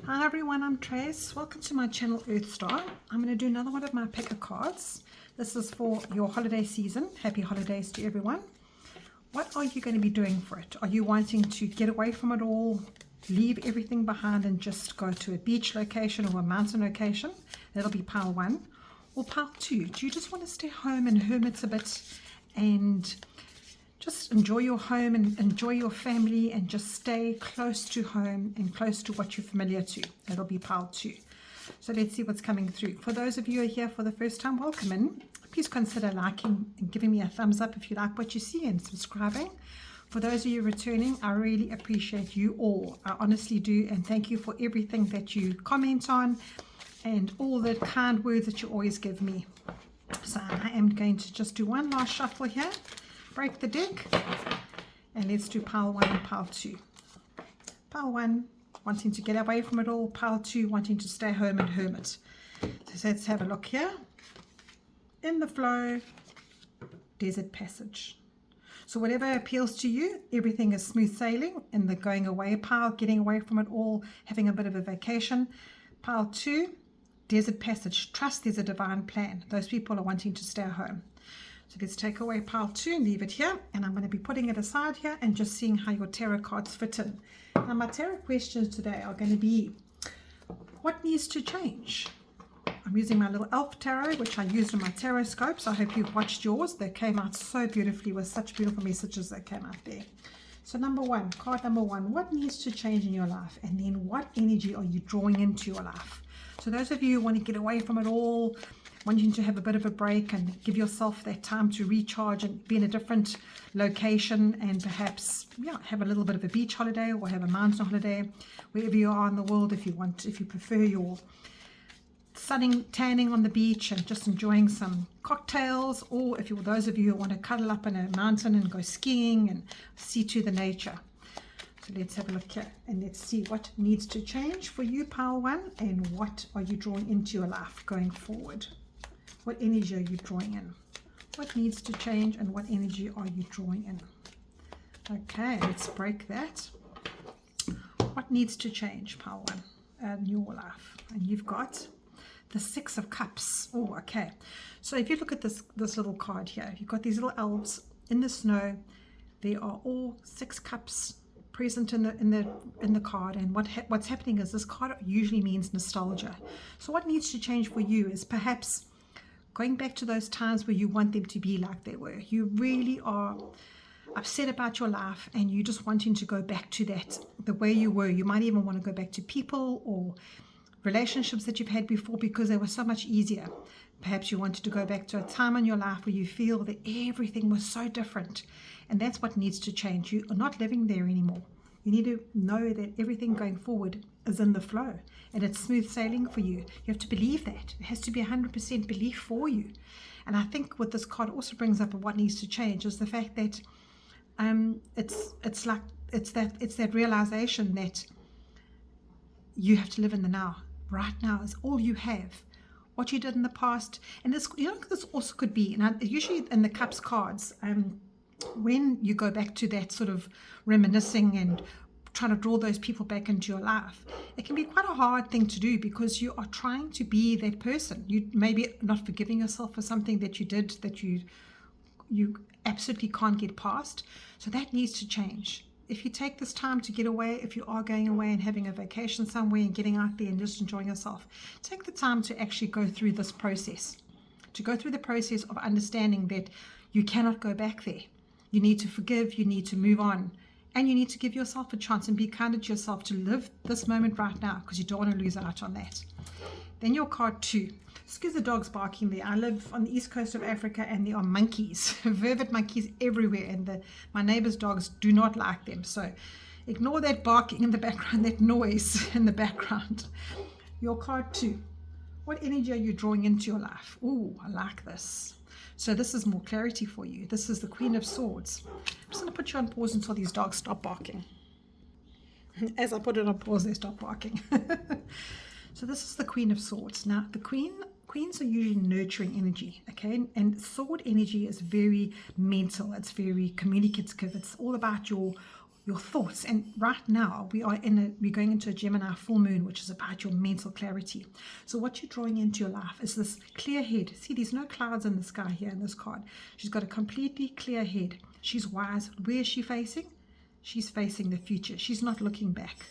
Hi everyone, I'm Trace. Welcome to my channel Earth Star. I'm going to do another one of my picker cards. This is for your holiday season. Happy holidays to everyone. What are you going to be doing for it? Are you wanting to get away from it all, leave everything behind and just go to a beach location or a mountain location? That'll be pile 1. Or pile 2, do you just want to stay home and hermit a bit and just enjoy your home and enjoy your family and just stay close to home and close to what you're familiar to? That'll be pile 2. So let's see what's coming through. For those of you who are here for the first time, welcome in. Please consider liking and giving me a thumbs up if you like what you see and subscribing. For those of you returning, I really appreciate you all. I honestly do, and thank you for everything that you comment on and all the kind words that you always give me. So I am going to just do one last shuffle here. Break the deck, and let's do pile 1 and pile 2. Pile 1, wanting to get away from it all. Pile 2, wanting to stay home and hermit. So let's have a look here. In the flow, desert passage. So whatever appeals to you, everything is smooth sailing in the going away pile, getting away from it all, having a bit of a vacation. Pile 2, desert passage. Trust there's a divine plan. Those people are wanting to stay home. So let's take away pile 2 and leave it here, and I'm going to be putting it aside here and just seeing how your tarot cards fit in. Now my tarot questions today are going to be, what needs to change? I'm using my little elf tarot, which I used in my tarot scopes. I hope you've watched yours. They came out so beautifully with such beautiful messages that came out there. So number 1, card number 1, what needs to change in your life? And then what energy are you drawing into your life? So those of you who want to get away from it all, wanting to have a bit of a break and give yourself that time to recharge and be in a different location and perhaps have a little bit of a beach holiday or have a mountain holiday, wherever you are in the world, if you prefer your tanning on the beach and just enjoying some cocktails, or if you're those of you who want to cuddle up in a mountain and go skiing and see to the nature. So let's have a look here and let's see what needs to change for you, pile 1, and what are you drawing into your life going forward. What energy are you drawing in? What needs to change and what energy are you drawing in? Okay, let's break that. What needs to change, pile 1, in your life? And you've got the 6 of Cups. Oh, okay. So if you look at this little card here, you've got these little elves in the snow. There are all 6 cups present in the card, and what's happening is this card usually means nostalgia. So what needs to change for you is perhaps going back to those times where you want them to be like they were. You really are upset about your life and you just wanting to go back to that, the way you were. You might even want to go back to people or relationships that you've had before because they were so much easier. Perhaps you wanted to go back to a time in your life where you feel that everything was so different, and that's what needs to change. You are not living there anymore. You need to know that everything going forward is in the flow and it's smooth sailing for you. You have to believe that. It has to be 100% belief for you. And I think what this card also brings up of what needs to change is the fact that it's that realization that you have to live in the now. Right now is all you have. What you did in the past, and this, this also could be, and usually in the Cups cards, when you go back to that sort of reminiscing and trying to draw those people back into your life, it can be quite a hard thing to do because you are trying to be that person. You maybe not forgiving yourself for something that you did that you absolutely can't get past. So that needs to change. If you take this time to get away, if you are going away and having a vacation somewhere and getting out there and just enjoying yourself, take the time to actually go through this process, to go through the process of understanding that you cannot go back there. You need to forgive, you need to move on, and you need to give yourself a chance and be kind to yourself to live this moment right now because you don't want to lose out on that. Then your card 2. Excuse the dogs barking there. I live on the east coast of Africa and there are monkeys, vervet monkeys everywhere, and my neighbor's dogs do not like them. So ignore that barking in the background, that noise in the background. Your card 2. What energy are you drawing into your life? Oh, I like this. So this is more clarity for you. This is the Queen of Swords. I'm just going to put you on pause until these dogs stop barking. As I put it on pause, they stop barking. So this is the Queen of Swords. Now, the Queens are usually nurturing energy, okay? And sword energy is very mental. It's very communicative. It's all about your your thoughts. And right now we're going into a Gemini full moon, which is about your mental clarity. So what you're drawing into your life is this clear head. See, there's no clouds in the sky here in this card. She's got a completely clear head. She's wise. Where is she facing? She's facing the future. She's not looking back.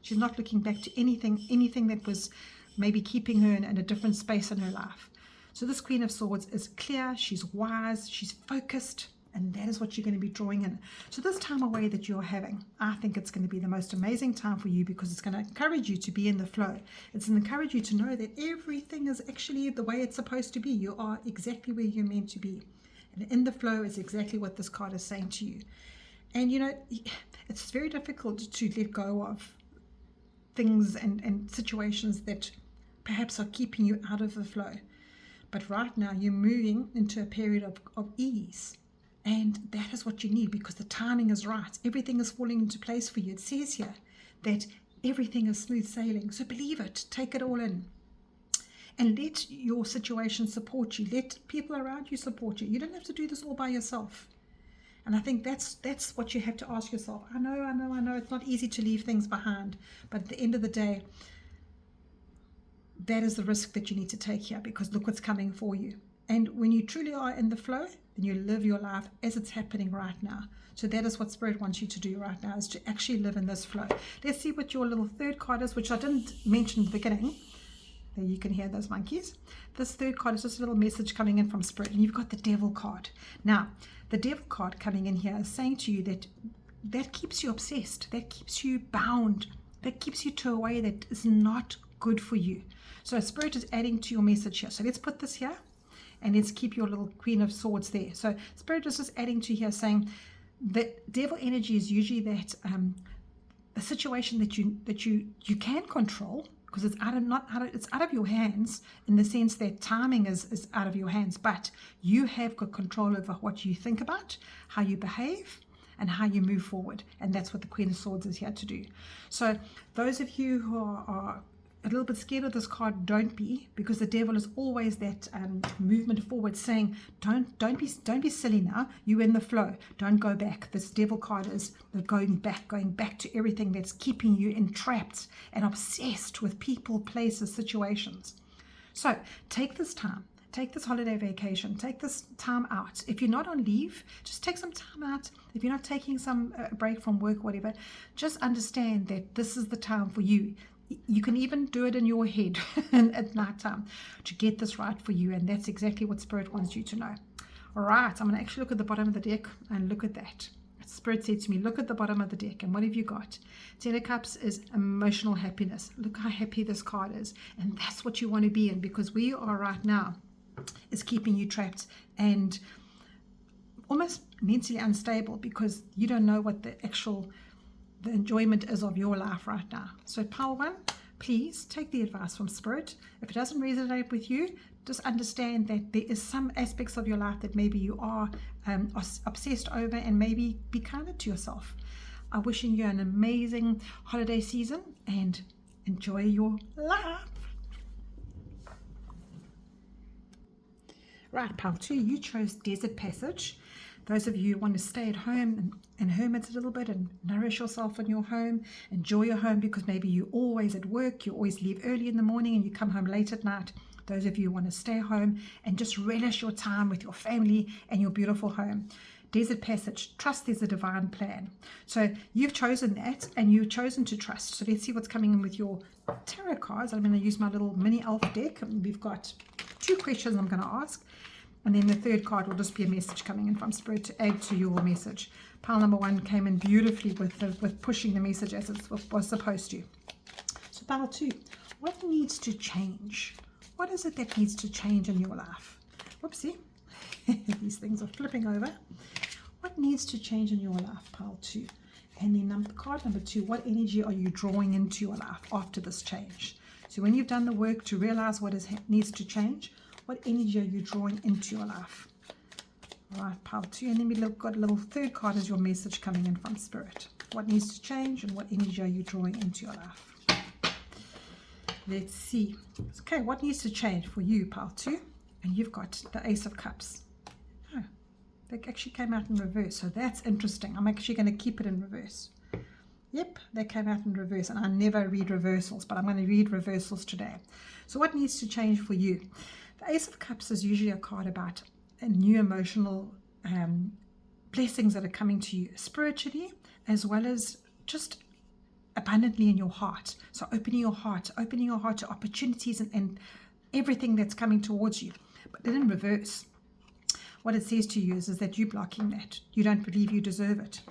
She's not looking back to anything that was maybe keeping her in a different space in her life. So this Queen of Swords is clear. She's wise. She's focused. And that is what you're going to be drawing in. So this time away that you're having, I think it's going to be the most amazing time for you, because it's going to encourage you to be in the flow. It's going to encourage you to know that everything is actually the way it's supposed to be. You are exactly where you're meant to be. And in the flow is exactly what this card is saying to you. And you know, it's very difficult to let go of things and situations that perhaps are keeping you out of the flow. But right now you're moving into a period of ease. And that is what you need, because the timing is right. Everything is falling into place for you. It says here that everything is smooth sailing. So believe it. Take it all in. And let your situation support you. Let people around you support you. You don't have to do this all by yourself. And I think that's what you have to ask yourself. I know. It's not easy to leave things behind. But at the end of the day, that is the risk that you need to take here, because look what's coming for you. And when you truly are in the flow, then you live your life as it's happening right now. So that is what Spirit wants you to do right now, is to actually live in this flow. Let's see what your little third card is, which I didn't mention in the beginning. There you can hear those monkeys. This third card is just a little message coming in from Spirit. And you've got the Devil card. Now, the Devil card coming in here is saying to you that keeps you obsessed. That keeps you bound. That keeps you to a way that is not good for you. So Spirit is adding to your message here. So let's put this here. And let's keep your little Queen of Swords there. So Spirit is just adding to here, saying that devil energy is usually that a situation that you can control, because it's out of your hands, in the sense that timing is out of your hands, but you have got control over what you think about, how you behave, and how you move forward. And that's what the Queen of Swords is here to do. So those of you who are a little bit scared of this card, don't be, because the devil is always that movement forward, saying don't be silly now. You're in the flow. Don't go back. This devil card is going back to everything that's keeping you entrapped and obsessed with people, places, situations. So take this time. Take this holiday vacation. Take this time out. If you're not on leave, just take some time out. If you're not taking some break from work, whatever, just understand that this is the time for you. You can even do it in your head at night time to get this right for you. And that's exactly what Spirit wants you to know. All right, I'm going to actually look at the bottom of the deck and look at that. Spirit said to me, look at the bottom of the deck. And what have you got? Ten of Cups is emotional happiness. Look how happy this card is. And that's what you want to be in, because where you are right now is keeping you trapped and almost mentally unstable, because you don't know what the enjoyment is of your life right now. So Pile 1, please take the advice from Spirit. If it doesn't resonate with you, just understand that there is some aspects of your life that maybe you are obsessed over, and maybe be kinder to yourself. I'm wishing you an amazing holiday season and enjoy your life. Right, Pile 2, you chose Desert Passage. Those of you who want to stay at home and hermit a little bit and nourish yourself in your home, enjoy your home, because maybe you're always at work, you always leave early in the morning and you come home late at night. Those of you who want to stay home and just relish your time with your family and your beautiful home. Desert Passage, trust there's a divine plan. So you've chosen that, and you've chosen to trust. So let's see what's coming in with your tarot cards. I'm going to use my little mini elf deck. We've got 2 questions I'm going to ask. And then the third card will just be a message coming in from Spirit to add to your message. Pile number 1 came in beautifully with pushing the message as it was supposed to. So pile 2, what needs to change? What is it that needs to change in your life? Whoopsie. These things are flipping over. What needs to change in your life, pile 2? And then card number 2, what energy are you drawing into your life after this change? So when you've done the work to realize what needs to change, what energy are you drawing into your life? All right, pile 2. And then we've got a little third card as your message coming in from Spirit. What needs to change, and what energy are you drawing into your life? Let's see. Okay, what needs to change for you, pile 2? And you've got the Ace of Cups. Oh, they actually came out in reverse, so that's interesting. I'm actually going to keep it in reverse. Yep, they came out in reverse, and I never read reversals, but I'm going to read reversals today. So what needs to change for you? The Ace of Cups is usually a card about a new emotional blessings that are coming to you spiritually, as well as just abundantly in your heart. So opening your heart to opportunities and everything that's coming towards you. But then in reverse, what it says to you is that you're blocking that. You don't believe you deserve it.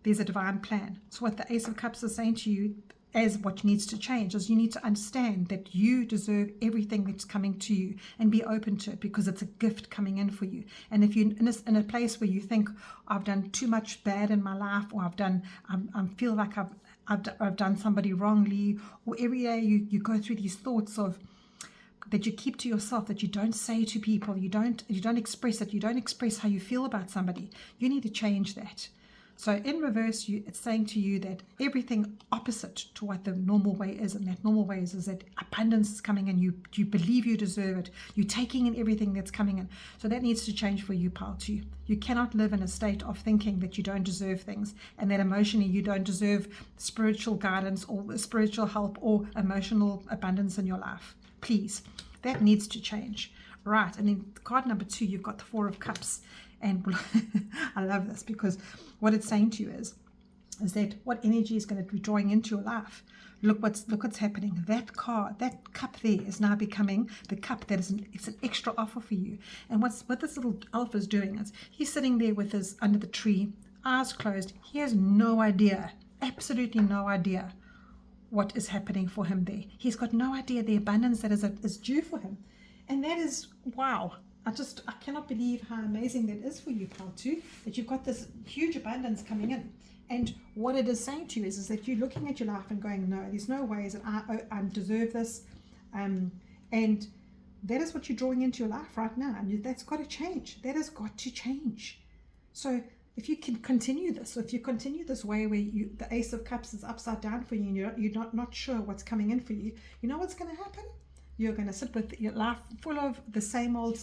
There's a divine plan. So what the Ace of Cups is saying to you as what needs to change is you need to understand that you deserve everything that's coming to you and be open to it, because it's a gift coming in for you. And if you're in a place where you think, I've done too much bad in my life, or I feel like I've done somebody wrongly, or every day you go through these thoughts of that you keep to yourself, that you don't say to people, you don't express it, you don't express how you feel about somebody, you need to change that. So in reverse, it's saying to you that everything opposite to what the normal way is, and that normal way is that abundance is coming in, you believe you deserve it, you're taking in everything that's coming in. So that needs to change for you, pal, too. You cannot live in a state of thinking that you don't deserve things, and that emotionally you don't deserve spiritual guidance or spiritual help or emotional abundance in your life. Please, that needs to change. Right, and then card number 2, you've got the Four of Cups. And I love this, because what it's saying to you is that what energy is going to be drawing into your life. Look what's happening. That cup there is now becoming the cup that it's an extra offer for you. And what this little elf is doing is he's sitting there with his under the tree, eyes closed. He has no idea, absolutely no idea what is happening for him there. He's got no idea the abundance that is due for him. And that is, wow. I cannot believe how amazing that is for you, pal, too, that you've got this huge abundance coming in. And what it is saying to you is that you're looking at your life and going, no, there's no ways that I deserve this. And that is what you're drawing into your life right now. And that's got to change. That has got to change. So if you can continue this, or if you continue this way where the Ace of Cups is upside down for you and you're not sure what's coming in for you, you know what's going to happen? You're going to sit with your life full of the same old.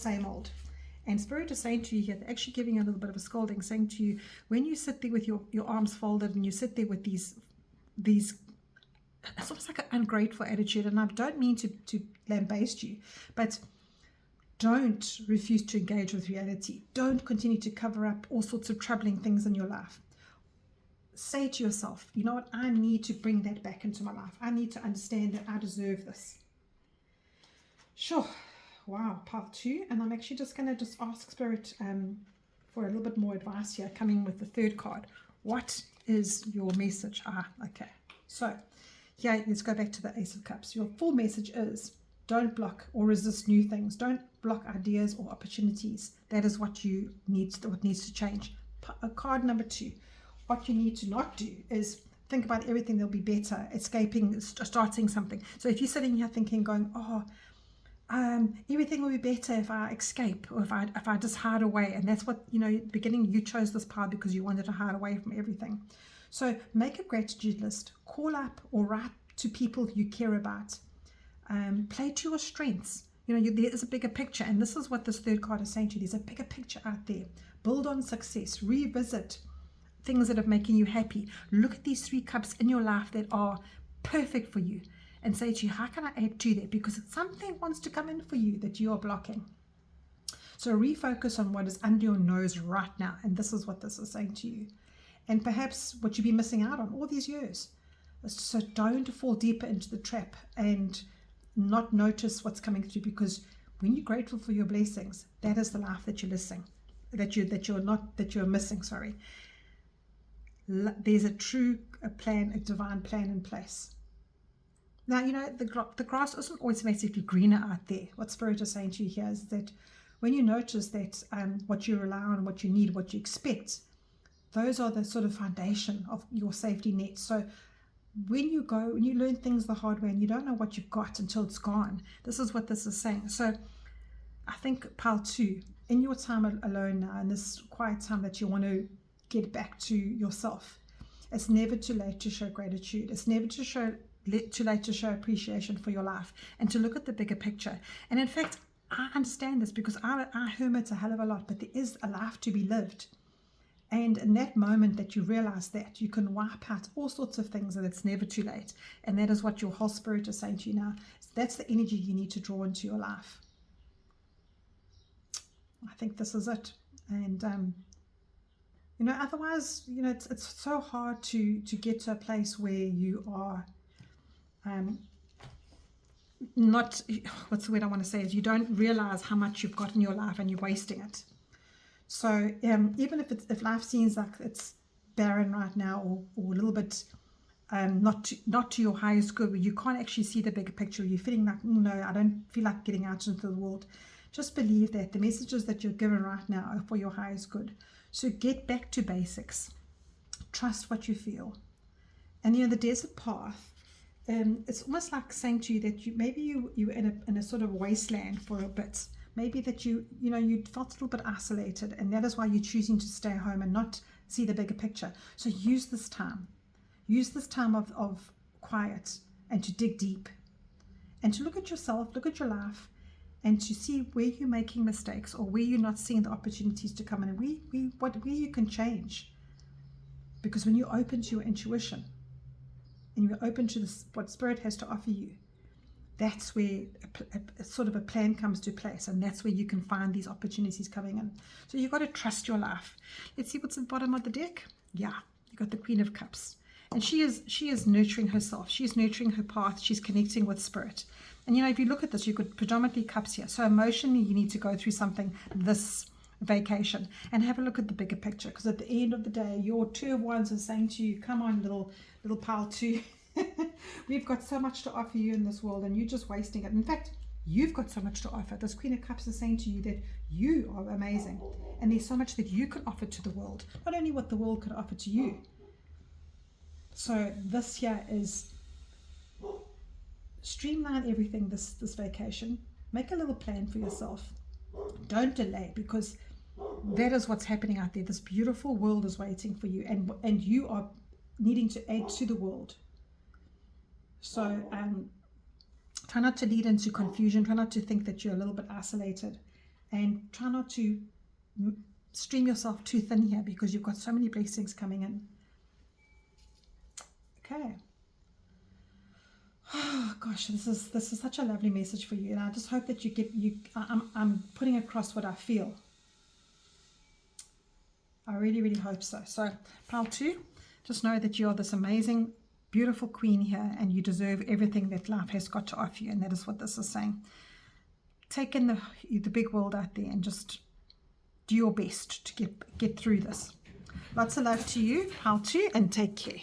And Spirit is saying to you here, they're actually giving you a little bit of a scolding, saying to you, when you sit there with your arms folded and you sit there with these it's almost like an ungrateful attitude, and I don't mean to lambaste you, but don't refuse to engage with reality. Don't continue to cover up all sorts of troubling things in your life. Say to yourself, you know what, I need to bring that back into my life. I need to understand that I deserve this. Sure. Wow, part 2. And I'm actually just going to ask Spirit for a little bit more advice here, coming with the 3rd card. What is your message? Okay. So, here, let's go back to the Ace of Cups. Your full message is, don't block or resist new things. Don't block ideas or opportunities. That is what needs to change. Card number 2. What you need to not do is think about everything that'll be better, escaping, starting something. So if you're sitting here thinking, going, everything will be better if I escape, or if I just hide away. And that's what, beginning, you chose this path because you wanted to hide away from everything. So make a gratitude list, call up or write to people you care about, play to your strengths. There is a bigger picture, and this is what this 3rd card is saying to you. There's a bigger picture out there. Build on success, revisit things that are making you happy. Look at these 3 cups in your life that are perfect for you, and say to you, how can I add to that? Because something wants to come in for you that you are blocking. So refocus on what is under your nose right now. And this is what this is saying to you. And perhaps what you've been missing out on all these years. So don't fall deeper into the trap and not notice what's coming through, because when you're grateful for your blessings, that is the life that you're missing. Sorry. There's a divine plan in place. Now, the grass isn't automatically greener out there. What Spirit is saying to you here is that when you notice that what you rely on, what you need, what you expect, those are the sort of foundation of your safety net. So when you learn things the hard way and you don't know what you've got until it's gone, this is what this is saying. So I think, pal, too, in your time alone now, in this quiet time that you want to get back to yourself, it's never too late to show gratitude. It's never too late to show appreciation for your life and to look at the bigger picture. And in fact, I understand this because I hermit a hell of a lot, but there is a life to be lived. And in that moment that you realize that, you can wipe out all sorts of things and it's never too late. And that is what your whole spirit is saying to you now. That's the energy you need to draw into your life. I think this is it. And, you know, otherwise, you know, it's so hard to get to a place where you are not, what's the word I want to say, is you don't realize how much you've got in your life and you're wasting it. So even if life seems like it's barren right now, or a little bit not to your highest good, where you can't actually see the bigger picture, you're feeling like, no, I don't feel like getting out into the world, just believe that the messages that you're given right now are for your highest good. So get back to basics. Trust what you feel. And you know, the desert path, it's almost like saying to you that you're in a sort of wasteland for a bit. Maybe that you felt a little bit isolated, and that is why you're choosing to stay home and not see the bigger picture. So use this time. Use this time of quiet and to dig deep and to look at yourself, look at your life, and to see where you're making mistakes or where you're not seeing the opportunities to come in, and where you can change. Because when you're open to your intuition and you're open to what Spirit has to offer you, that's where a sort of a plan comes to place, and that's where you can find these opportunities coming in. So you've got to trust your life. Let's see what's at the bottom of the deck. Yeah, you got the Queen of Cups, and she is nurturing herself. She's nurturing her path. She's connecting with Spirit. And you know, if you look at this, you've got predominantly cups here. So emotionally, you need to go through something this vacation and have a look at the bigger picture. Because at the end of the day, your Two of Wands is saying to you, "Come on, little pal two." We've got so much to offer you in this world, and you're just wasting it. In fact, you've got so much to offer. This Queen of Cups is saying to you that you are amazing, and there's so much that you can offer to the world, not only what the world could offer to you. So this here is streamline everything this vacation. Make a little plan for yourself. Don't delay, because that is what's happening out there. This beautiful world is waiting for you, and you are needing to add to the world. So try not to lead into confusion. Try not to think that you're a little bit isolated, and try not to stream yourself too thin here, because you've got so many blessings coming in. Okay. Oh gosh, this is such a lovely message for you, and I just hope that I'm putting across what I feel. I really, really hope so. So, pile 2, just know that you are this amazing, beautiful queen here, and you deserve everything that life has got to offer you, and that is what this is saying. Take in the big world out there and just do your best to get through this. Lots of love to you, pile 2, and take care.